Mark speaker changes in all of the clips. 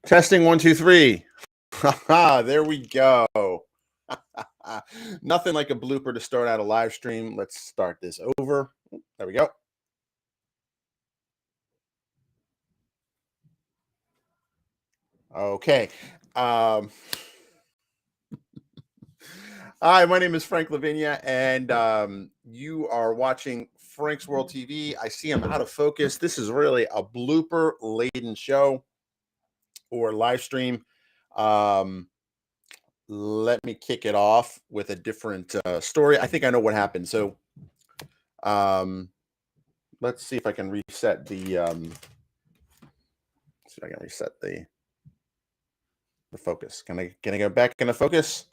Speaker 1: Testing 1, 2, 3. There we go. Nothing like a blooper to start out a live stream. Let's start this over. There we go. Okay. Hi, my name is Frank Lavinia, and you are watching Frank's World TV. I see I'm out of focus. This is really a blooper laden show or live stream. Let me kick it off with a different story. I think I know what happened. So let's see if I can reset the see if I can reset the focus. Can I go back into focus?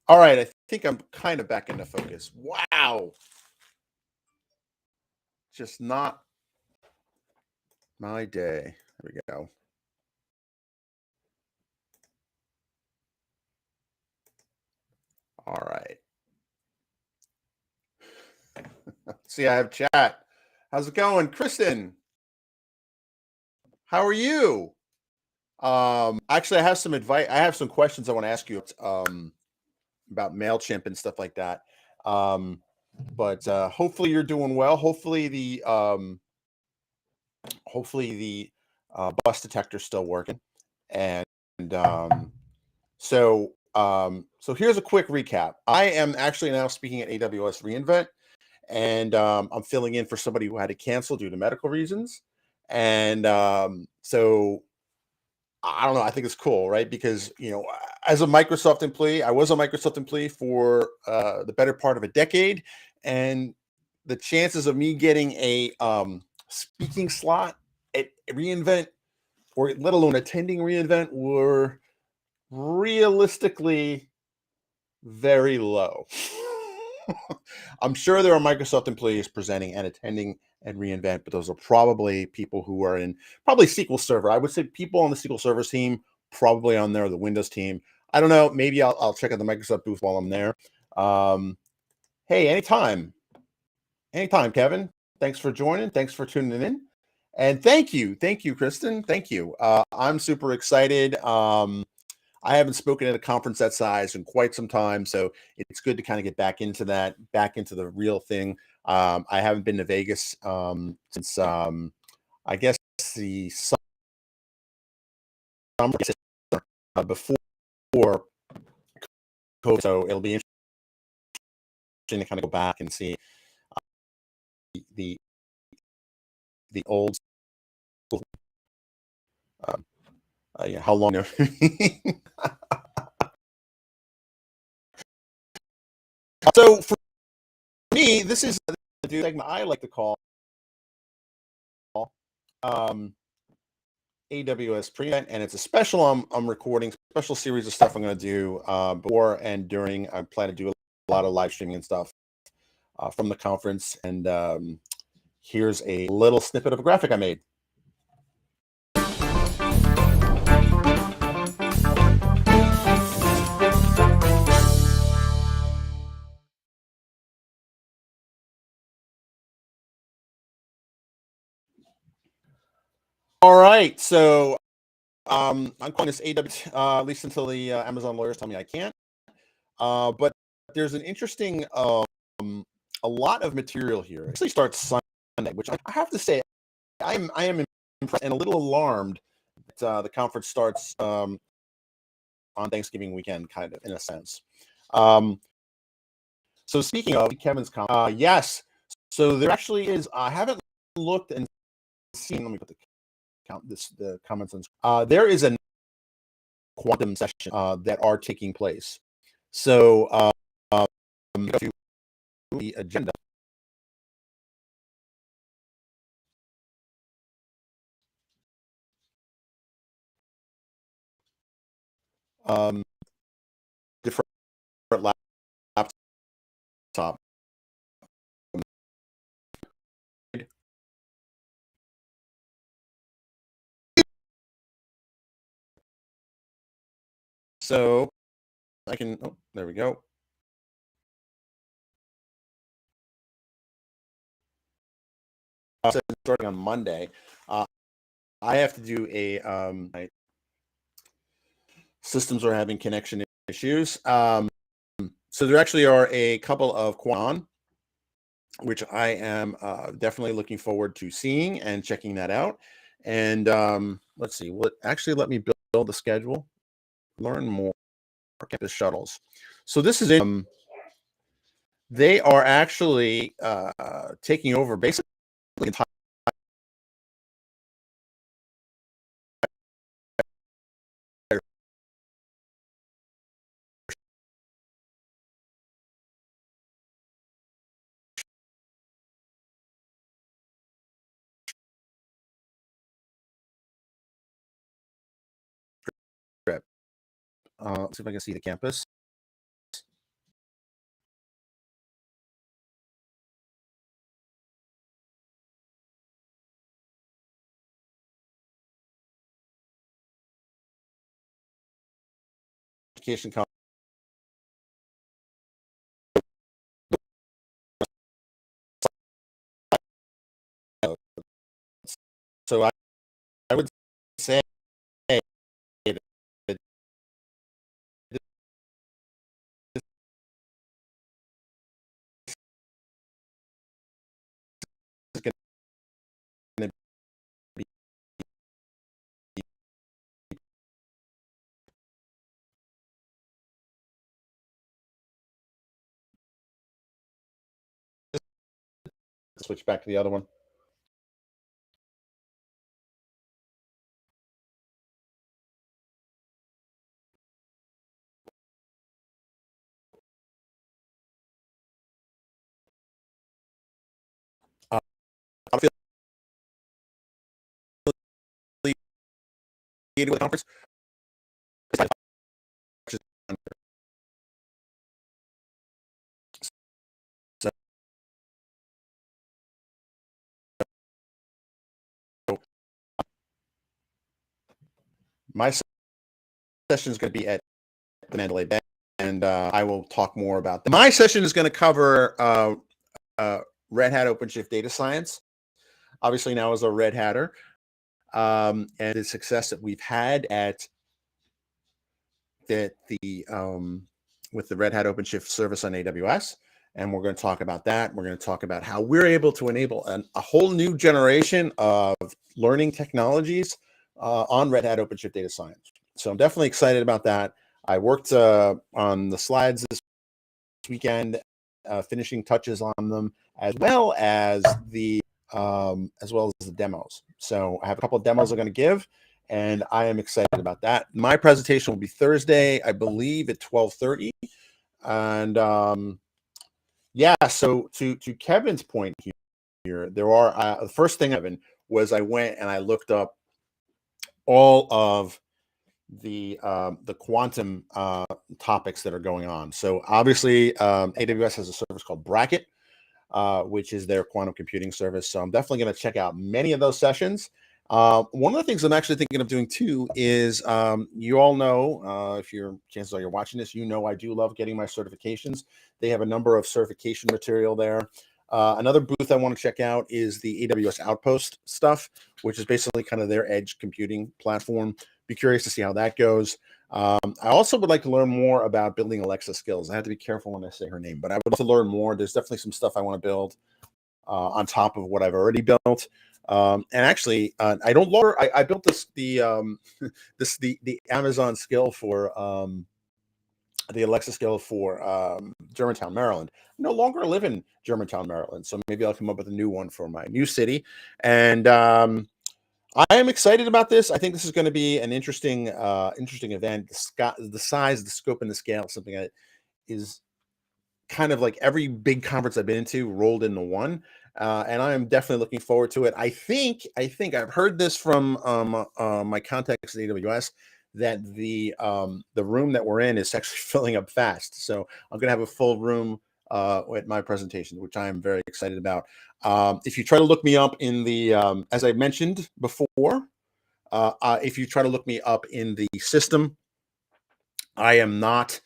Speaker 1: All right, I think I'm kind of back into focus. Wow. Just not my day. There we go. All right. See, I have chat. How's it going, Kristen? How are you? Actually, I have some advice. I have some questions I want to ask you about MailChimp and stuff like that. But hopefully you're doing well. Hopefully the bus detector's still working. And so here's a quick recap. I am actually now speaking at AWS reInvent, and I'm filling in for somebody who had to cancel due to medical reasons. And so I don't know. I think it's cool, right? Because as a Microsoft employee, I was a Microsoft employee for the better part of a decade, and the chances of me getting a speaking slot at reInvent, or let alone attending reInvent, were realistically very low. I'm sure there are Microsoft employees presenting and attending at reInvent, but those are probably people who are in probably SQL Server. I would say people on the SQL Server team, probably on there, the Windows team. I don't know. Maybe I'll check out the Microsoft booth while I'm there. Hey, anytime, Kevin. Thanks for joining. Thanks for tuning in, and thank you, Kristen. Thank you. I'm super excited. I haven't spoken at a conference that size in quite some time, so it's good to kind of get back into the real thing. I haven't been to Vegas since I guess the summer before COVID, so it'll be interesting to kind of go back and see the old school. How long? So for me, this is the segment I like to call AWS pre-event, and it's a special. I'm recording special series of stuff I'm going to do before and during. I plan to do a lot of live streaming and stuff from the conference. And here's a little snippet of a graphic I made. All right, so I'm calling this AWS, at least until the Amazon lawyers tell me I can't. But there's an interesting, a lot of material here. It actually starts Sunday, which I have to say, I am impressed and a little alarmed that the conference starts on Thanksgiving weekend, kind of in a sense. So speaking of Kevin's comment, yes. So there actually is. I haven't looked and seen. Let me put the comments on. There is a quantum session that are taking place. So to the agenda. Different laptop. So I can. Oh, there we go. Starting on Monday, I have to do a systems are having connection issues. So there actually are a couple of Quan, which I am definitely looking forward to seeing and checking that out. And let's see, let me build the schedule, learn more campus shuttles. So this is they are actually taking over basically the entire trip. Let's see if I can see the campus. Education. So I would say that this is going to be switch back to the other one. I feel with the conference. So my session is going to be at the Mandalay Bay, and I will talk more about that. My session is going to cover Red Hat OpenShift Data Science. Obviously, now as a Red Hatter, and the success that we've had at with the Red Hat OpenShift service on AWS. And we're going to talk about that. We're going to talk about how we're able to enable a whole new generation of learning technologies on Red Hat OpenShift Data Science. So I'm definitely excited about that. I worked on the slides this weekend, finishing touches on them, as well as the demos. So I have a couple of demos I'm going to give, and I am excited about that. My presentation will be Thursday, I believe, at 12:30. And yeah, so to Kevin's point here, there are the first thing, Evan, was I went and I looked up all of the quantum topics that are going on. So obviously, AWS has a service called Bracket, which is their quantum computing service. So I'm definitely going to check out many of those sessions. One of the things I'm actually thinking of doing too is, you all know, if chances are you're watching this, you know I do love getting my certifications. They have a number of certification material there. Another booth I want to check out is the AWS Outpost stuff, which is basically kind of their edge computing platform. Be curious to see how that goes. I also would like to learn more about building Alexa skills. I have to be careful when I say her name, but I would like to learn more. There's definitely some stuff I want to build on top of what I've already built. And actually, I built the Amazon skill for the Alexa skill for Germantown, Maryland. I no longer live in Germantown, Maryland, so maybe I'll come up with a new one for my new city. And I am excited about this. I think this is going to be an interesting event. The size, the scope, and the scale, something that is kind of like every big conference I've been into rolled into one. And I am definitely looking forward to it. I think I've heard this from my contacts at AWS that the room that we're in is actually filling up fast. So I'm going to have a full room at my presentation, which I am very excited about. If you try to look me up in the, as I mentioned before, if you try to look me up in the system, I'm not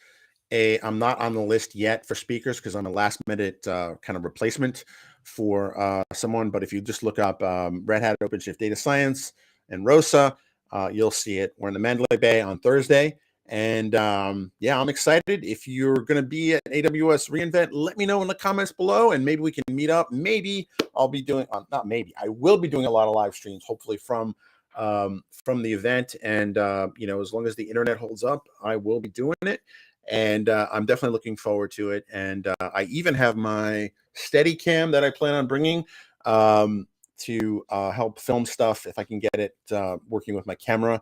Speaker 1: on the list yet for speakers because I'm a last minute kind of replacement for someone. But if you just look up Red Hat OpenShift Data Science and ROSA, you'll see it. We're in the Mandalay Bay on Thursday, And yeah, I'm excited. If you're going to be at AWS reInvent, let me know in the comments below, and maybe we can meet up. Maybe I'll be doing, not maybe, I will be doing a lot of live streams, hopefully from the event. And you know, as long as the internet holds up, I will be doing it. And I'm definitely looking forward to it. And I even have my Steadicam that I plan on bringing to help film stuff if I can get it working with my camera.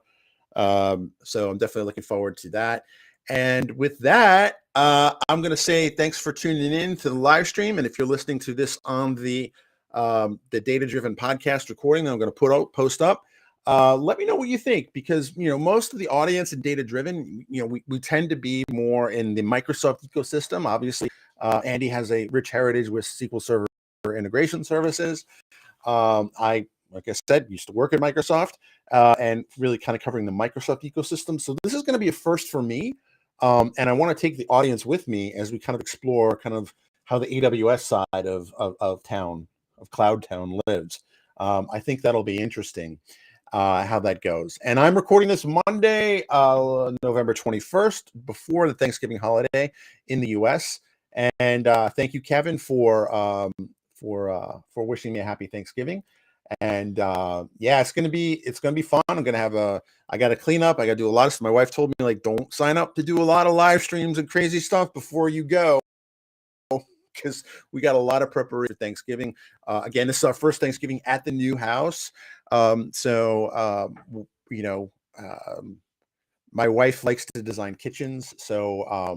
Speaker 1: So I'm definitely looking forward to that. And with that, I'm going to say thanks for tuning in to the live stream. And if you're listening to this on the Data Driven podcast recording, I'm going to post up. Let me know what you think, because you know, most of the audience in Data Driven, you know, we tend to be more in the Microsoft ecosystem. Obviously, Andy has a rich heritage with SQL Server integration services. Like I said, used to work at Microsoft and really kind of covering the Microsoft ecosystem. So this is going to be a first for me. And I want to take the audience with me as we kind of explore kind of how the AWS side of Cloud Town lives. I think that'll be interesting how that goes. And I'm recording this Monday, November 21st, before the Thanksgiving holiday in the US. And thank you, Kevin, for wishing me a happy Thanksgiving. And yeah, it's gonna be fun. I gotta clean up. I gotta do a lot of stuff. My wife told me, like, don't sign up to do a lot of live streams and crazy stuff before you go, because we got a lot of preparation for Thanksgiving. Again, this is our first Thanksgiving at the new house. You know, my wife likes to design kitchens, so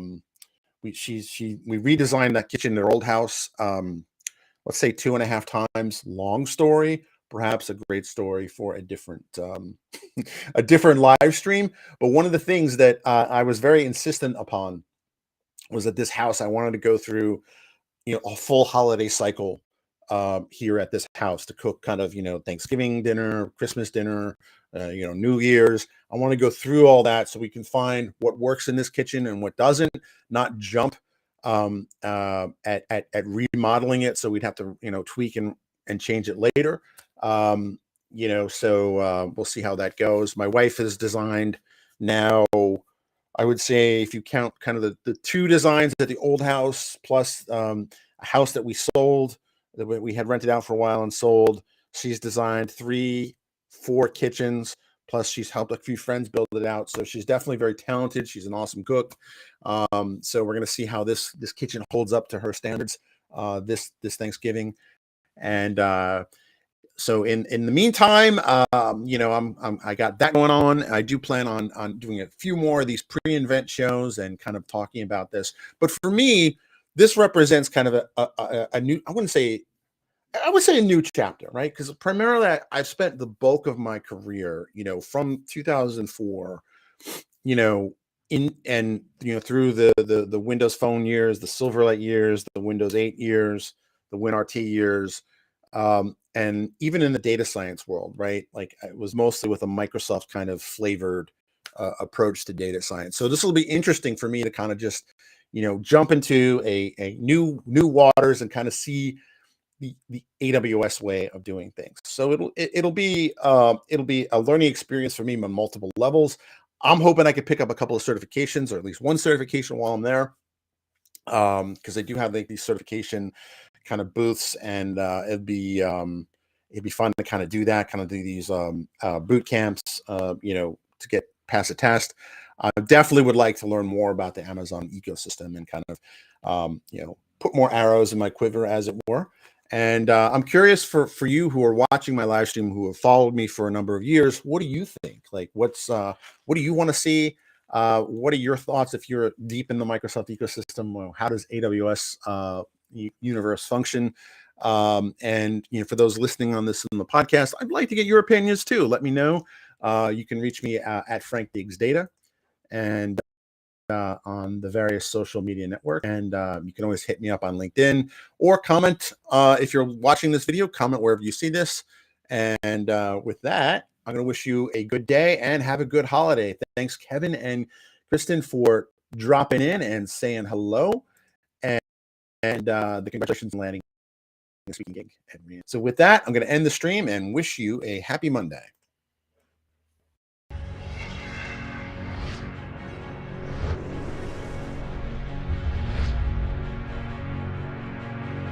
Speaker 1: we redesigned that kitchen in their old house. Let's say 2.5 times. Long story, perhaps a great story for a different a different live stream. But one of the things that I was very insistent upon was that this house, I wanted to go through, you know, a full holiday cycle here at this house, to cook kind of, you know, Thanksgiving dinner, Christmas dinner, you know, New Year's. I want to go through all that so we can find what works in this kitchen and what doesn't, not jump at remodeling it. So we'd have to, you know, tweak and change it later. You know, so we'll see how that goes. My wife has designed now, I would say, if you count kind of the two designs at the old house plus a house that we sold, that we had rented out for a while and sold, she's designed 4 kitchens, plus she's helped a few friends build it out. So she's definitely very talented. She's an awesome cook. So we're going to see how this kitchen holds up to her standards this Thanksgiving. And so in the meantime, you know, I got that going on. I do plan on doing a few more of these pre-invent shows and kind of talking about this. But for me, this represents kind of a new, I would say a new chapter, right? Because primarily I've spent the bulk of my career, you know, from 2004, you know, you know, through the Windows Phone years, the Silverlight years, the Windows 8 years, the WinRT years, and even in the data science world, right? Like, it was mostly with a Microsoft kind of flavored approach to data science. So this will be interesting for me to kind of just, you know, jump into a new waters and kind of see the AWS way of doing things. So it'll be a learning experience for me on multiple levels. I'm hoping I could pick up a couple of certifications, or at least one certification while I'm there, because I do have like these certification kind of booths, and it'd be fun to kind of do that, kind of do these boot camps, you know, to get past the test. I definitely would like to learn more about the Amazon ecosystem and kind of you know, put more arrows in my quiver, as it were. And I'm curious for you who are watching my live stream, who have followed me for a number of years, what do you think? Like, what do you want to see? What are your thoughts if you're deep in the Microsoft ecosystem? Well, how does AWS universe function? And you know, for those listening on this in the podcast, I'd like to get your opinions too. Let me know. You can reach me at Frank Diggs Data, and on the various social media networks. And you can always hit me up on LinkedIn, or comment if you're watching this video. Comment wherever you see this. And with that, I'm going to wish you a good day and have a good holiday. Thanks, Kevin and Kristen, for dropping in and saying hello. And the congratulations on landing this weekend gig. So with that, I'm going to end the stream and wish you a happy Monday.